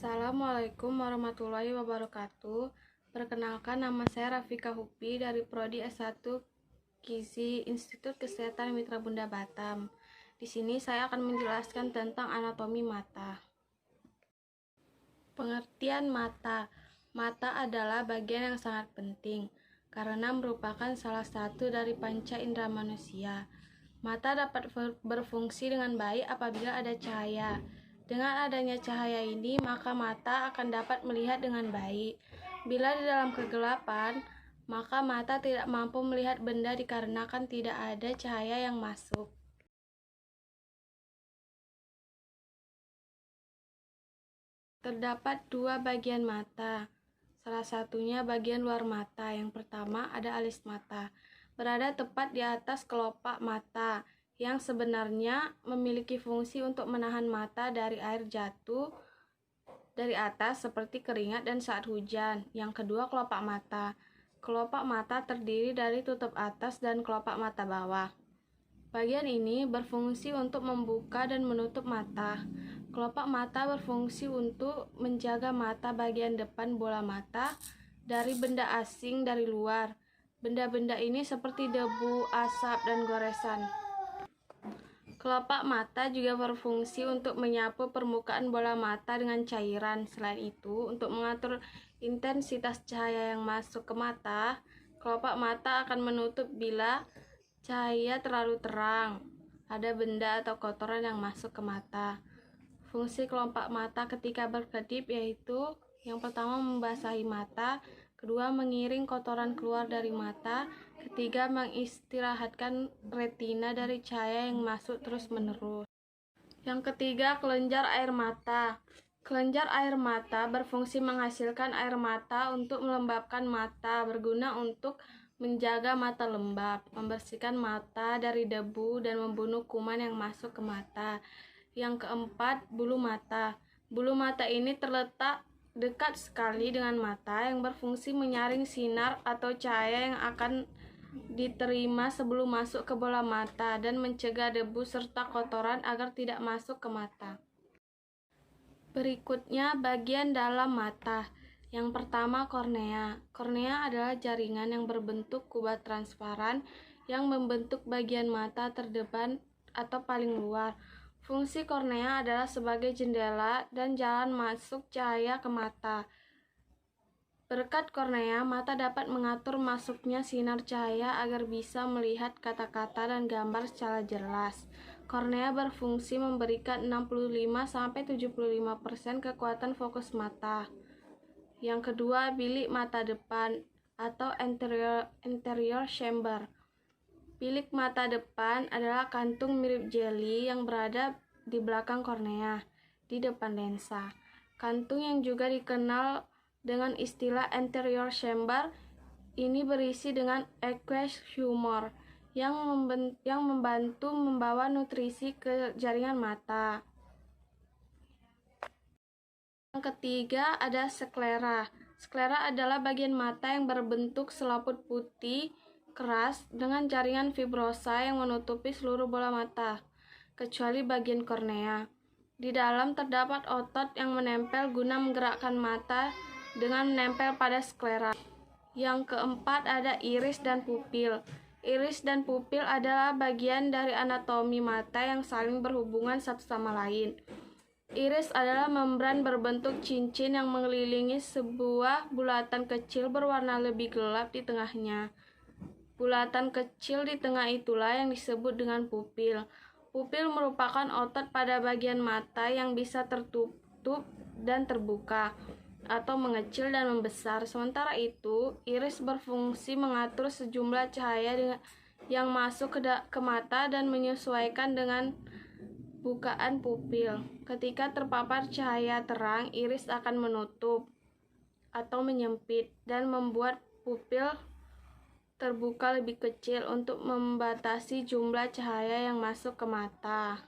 Assalamualaikum warahmatullahi wabarakatuh. Perkenalkan, nama saya Rafika Hupi dari Prodi S1 Gizi Institut Kesehatan Mitra Bunda Batam. Di sini saya akan menjelaskan tentang anatomi mata. Pengertian mata. Mata adalah bagian yang sangat penting karena merupakan salah satu dari panca indera manusia. Mata dapat berfungsi dengan baik apabila ada cahaya. Dengan adanya cahaya ini, maka mata akan dapat melihat dengan baik. Bila di dalam kegelapan, maka mata tidak mampu melihat benda dikarenakan tidak ada cahaya yang masuk. Terdapat dua bagian mata. Salah satunya bagian luar mata. Yang pertama ada alis mata, berada tepat di atas kelopak mata, yang sebenarnya memiliki fungsi untuk menahan mata dari air jatuh dari atas seperti keringat dan saat hujan. Yang kedua, kelopak mata. Kelopak mata terdiri dari tutup atas dan kelopak mata bawah. Bagian ini berfungsi untuk membuka dan menutup mata. Kelopak mata berfungsi untuk menjaga mata bagian depan bola mata dari benda asing dari luar. Benda-benda ini seperti debu, asap, dan goresan. Kelopak mata juga berfungsi untuk menyapu permukaan bola mata dengan cairan. Selain itu, untuk mengatur intensitas cahaya yang masuk ke mata, kelopak mata akan menutup bila cahaya terlalu terang, ada benda atau kotoran yang masuk ke mata. Fungsi kelopak mata ketika berkedip yaitu yang pertama membasahi mata, kedua mengiring kotoran keluar dari mata, ketiga mengistirahatkan retina dari cahaya yang masuk terus-menerus. Yang ketiga, kelenjar air mata. Kelenjar air mata berfungsi menghasilkan air mata untuk melembabkan mata, berguna untuk menjaga mata lembab, membersihkan mata dari debu, dan membunuh kuman yang masuk ke mata. Yang keempat, bulu mata. Bulu mata ini terletak dekat sekali dengan mata yang berfungsi menyaring sinar atau cahaya yang akan diterima sebelum masuk ke bola mata dan mencegah debu serta kotoran agar tidak masuk ke mata. Berikutnya, bagian dalam mata. Yang pertama, kornea. Kornea adalah jaringan yang berbentuk kubat transparan yang membentuk bagian mata terdepan atau paling luar. Fungsi kornea adalah sebagai jendela dan jalan masuk cahaya ke mata. Berkat kornea, mata dapat mengatur masuknya sinar cahaya agar bisa melihat kata-kata dan gambar secara jelas. Kornea berfungsi memberikan 65-75% kekuatan fokus mata. Yang kedua, bilik mata depan atau anterior chamber. Bilik mata depan adalah kantung mirip jeli yang berada di belakang kornea, di depan lensa. Kantung yang juga dikenal dengan istilah anterior chamber ini berisi dengan aqueous humor yang membantu membawa nutrisi ke jaringan mata. Yang ketiga ada sklera. Sklera adalah bagian mata yang berbentuk selaput putih keras dengan jaringan fibrosa yang menutupi seluruh bola mata, kecuali bagian kornea. Di dalam terdapat otot yang menempel guna menggerakkan mata dengan menempel pada sklera. Yang keempat ada iris dan pupil. Iris dan pupil adalah bagian dari anatomi mata yang saling berhubungan satu sama lain. Iris adalah membran berbentuk cincin yang mengelilingi sebuah bulatan kecil berwarna lebih gelap di tengahnya. Bulatan kecil di tengah itulah yang disebut dengan pupil. Pupil merupakan otot pada bagian mata yang bisa tertutup dan terbuka, atau mengecil dan membesar. Sementara itu, iris berfungsi mengatur sejumlah cahaya yang masuk ke mata dan menyesuaikan dengan bukaan pupil. Ketika terpapar cahaya terang, iris akan menutup atau menyempit dan membuat pupil terbuka lebih kecil untuk membatasi jumlah cahaya yang masuk ke mata.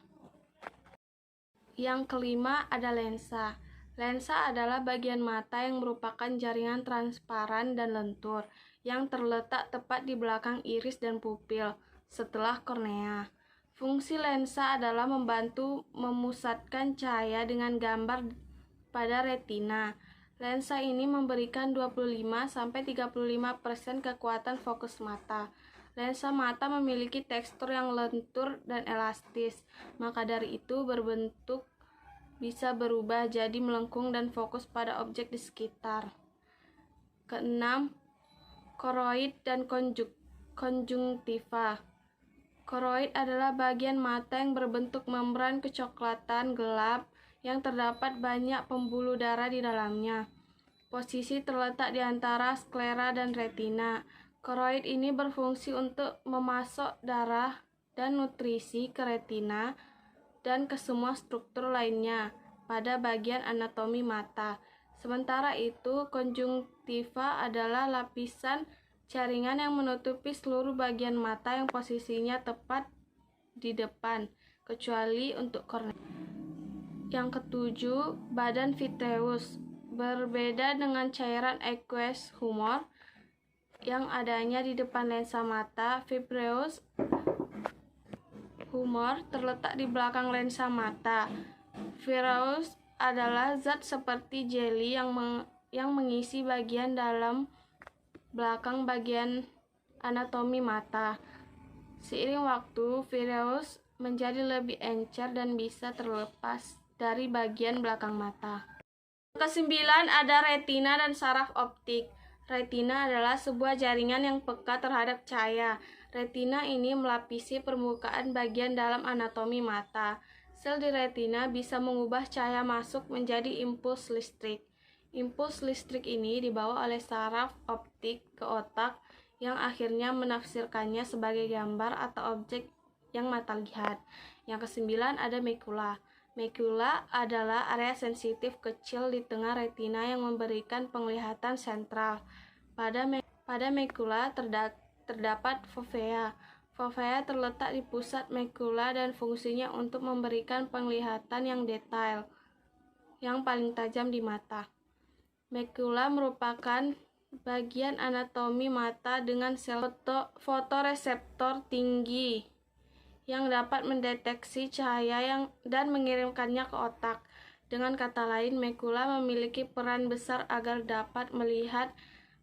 Yang kelima ada lensa. Lensa adalah bagian mata yang merupakan jaringan transparan dan lentur yang terletak tepat di belakang iris dan pupil setelah kornea. Fungsi lensa adalah membantu memusatkan cahaya dengan gambar pada retina. Lensa ini memberikan 25-35% kekuatan fokus mata. Lensa mata memiliki tekstur yang lentur dan elastis, maka dari itu berbentuk bisa berubah jadi melengkung dan fokus pada objek di sekitar. Keenam, koroid dan konjungtiva. Koroid adalah bagian mata yang berbentuk membran kecoklatan gelap yang terdapat banyak pembuluh darah di dalamnya. Posisi terletak di antara sklera dan retina. Koroid ini berfungsi untuk memasok darah dan nutrisi ke retina dan ke semua struktur lainnya pada bagian anatomi mata. Sementara itu, konjungtiva adalah lapisan jaringan yang menutupi seluruh bagian mata yang posisinya tepat di depan, kecuali untuk kornea. Yang ketujuh, badan vitreous. Berbeda dengan cairan aqueous humor yang adanya di depan lensa mata, vitreous humor terletak di belakang lensa mata. Vitreous adalah zat seperti jeli yang mengisi bagian dalam belakang bagian anatomi mata. Seiring waktu, vitreous menjadi lebih encer dan bisa terlepas dari bagian belakang mata. Kesembilan, ada retina dan saraf optik. Retina adalah sebuah jaringan yang peka terhadap cahaya. Retina ini melapisi permukaan bagian dalam anatomi mata. Sel di retina bisa mengubah cahaya masuk menjadi impuls listrik. Impuls listrik ini dibawa oleh saraf optik ke otak yang akhirnya menafsirkannya sebagai gambar atau objek yang mata lihat. Yang kesembilan, ada makula. Makula adalah area sensitif kecil di tengah retina yang memberikan penglihatan sentral. Pada makula terdapat fovea. Fovea terletak di pusat makula dan fungsinya untuk memberikan penglihatan yang detail, yang paling tajam di mata. Makula merupakan bagian anatomi mata dengan sel fotoreseptor tinggi yang dapat mendeteksi cahaya dan mengirimkannya ke otak. Dengan kata lain, makula memiliki peran besar agar dapat melihat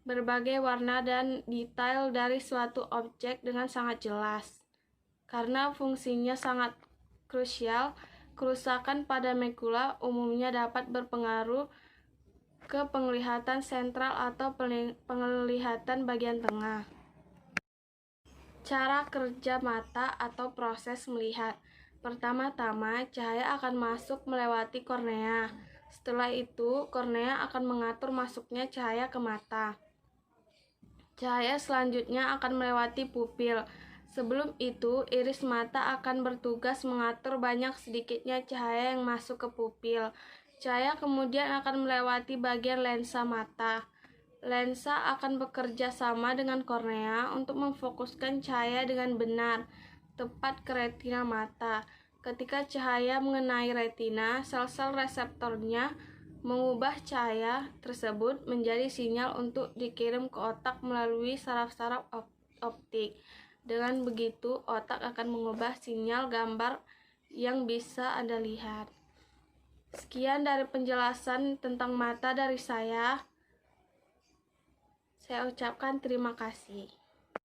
berbagai warna dan detail dari suatu objek dengan sangat jelas. Karena fungsinya sangat krusial, kerusakan pada makula umumnya dapat berpengaruh ke penglihatan sentral atau penglihatan bagian tengah. Cara kerja mata atau proses melihat. Pertama-tama, cahaya akan masuk melewati kornea. Setelah itu, kornea akan mengatur masuknya cahaya ke mata. Cahaya selanjutnya akan melewati pupil. Sebelum itu, iris mata akan bertugas mengatur banyak sedikitnya cahaya yang masuk ke pupil. Cahaya kemudian akan melewati bagian lensa mata. Lensa akan bekerja sama dengan kornea untuk memfokuskan cahaya dengan benar, tepat ke retina mata. Ketika cahaya mengenai retina, sel-sel reseptornya mengubah cahaya tersebut menjadi sinyal untuk dikirim ke otak melalui saraf-saraf optik. Dengan begitu, otak akan mengubah sinyal gambar yang bisa Anda lihat. Sekian dari penjelasan tentang mata dari saya. Saya ucapkan terima kasih.